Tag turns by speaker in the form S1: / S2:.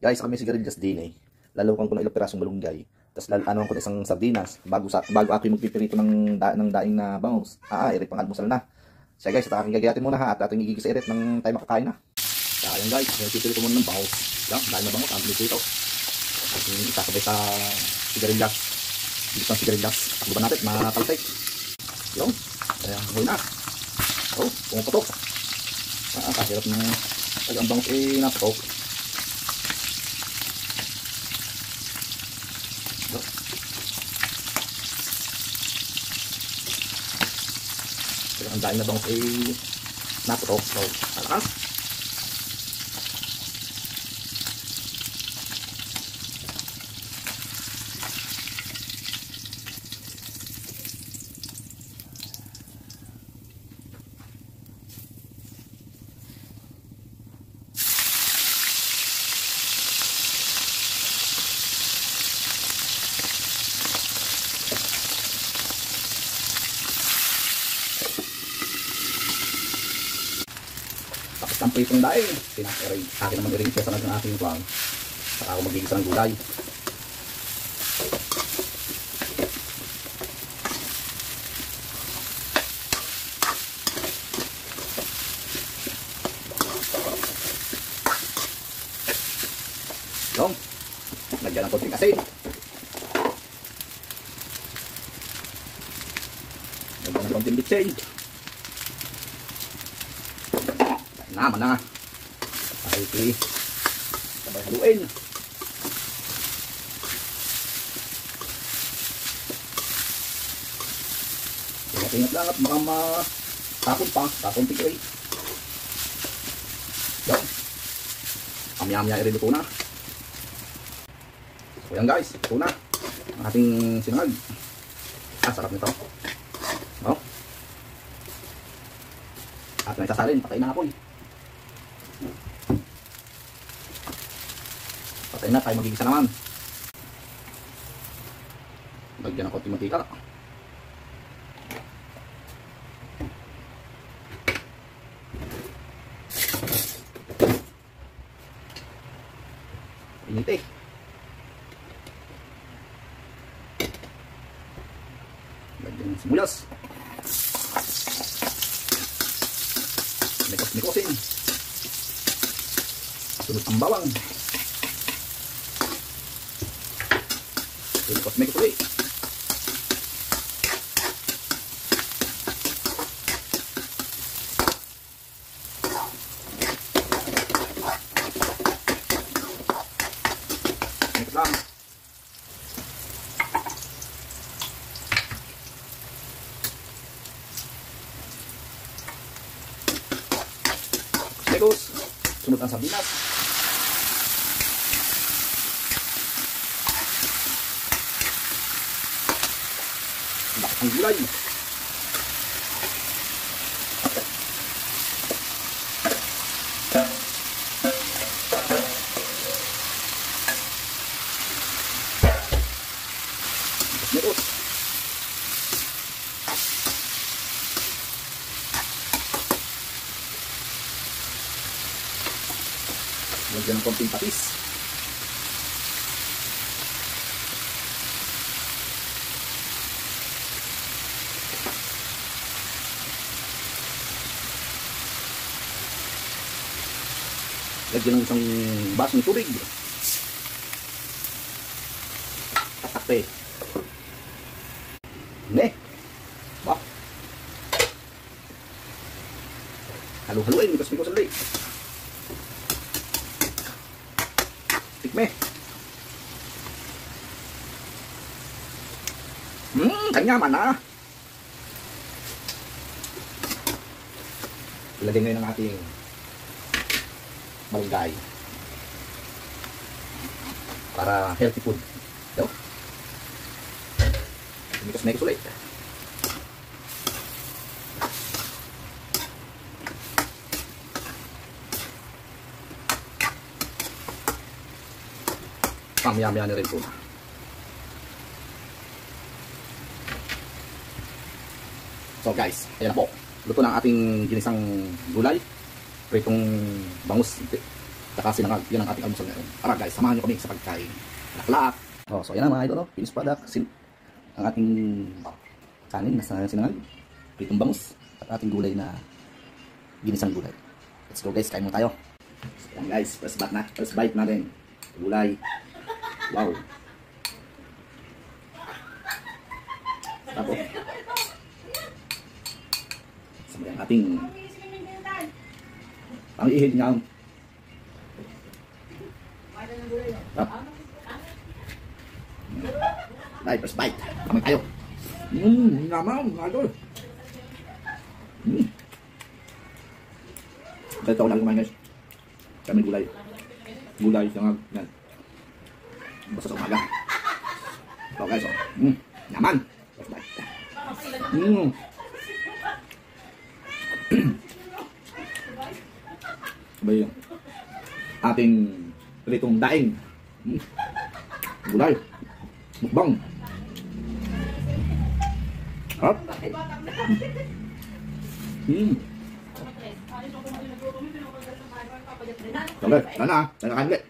S1: Guys, kami sigarilyas din eh. Lalawakan ko ng ilang pirasong malunggay. Tapos ano ko ng isang sardinas. Bago ako yung magpipirito ng daing na bangus. Irit pang almusal na. Siya guys, at aking gagayatin muna ha. At ating igigisa irit ng tayo makakain na. Kaya yan guys, pipirito muna ng bangus. Yan, dahil na bangus, ang pinipirito. Ating isasabay sa sigarilyas. Bilis ng sigarilyas. Takbo ba natin, matalsik. Yung, ayan, huli na. Oh, pumuputok. Kahirap ng ang bangus eh naputok. Pero ang dahil na bangus ay naputok. So, alakas. Tapos ang pritong daing, akin naman i-ring siya sa ng aking pang. Saka ako magigisa ng gulay. Yung, lagyan ng konting asin. Lagyan ng konting bitsin. Naman na okay, sabay haluin. Ingat lang at baka matapon pa, tapon tikay. Yan, amya-amya i-ready ko na. So yan guys, ito na ang ating sinangag. Sarap nito. At may sasalin, patay na apoy. Patay na, tayo magigisa naman. Lagyan ng konting mantika. Init eh. Lagyan ng sibuyas. Mikos-mikosin. Sunod ang bawang. Mikos-mikos ulit. Mikos lang. Mikos. Sunod ang sardinas. Bakit ang gulay. Mikos. Lagyan ng konting patis. Lagyan ng isang basong tubig. Tatakpe. Ne. Bah. Halu-haluin, mikos-mikos ulit. Tikme. Kanyaman na. Ilagay ngayon ang ating malunggay para healthy food. So, mikos-mikos ulit. Pamiyamihan na rin po. So guys, ayan na po. Luto na ang ating ginisang gulay. Pritong bangus. Saka sinangag. Yan ang ating almusal ngayon. Tara guys, samahan nyo kami sa pagkain. Laklak. Oh, so yan na mga idol. Oh. Finished product. Ang ating kanin na sinangag. Pritong bangus. At ating gulay na ginisang gulay. Let's go guys, kain mo tayo. So, yan guys, first bite na. First bite natin. Gulay. Wow. Tapos. Sama yung ating ihid niya. Ay, first bite. Kamay tayo. Naman, idol. Ito ako lang kumain guys. Kami gulay. Gulay, sangag. Yan. Basta sa umaga. Ito guys, oh. Naman. First bite. Sabay yung ating pritong daing. Gulay. Mukbang. Hop. Okay, sana. Sana kain ulit.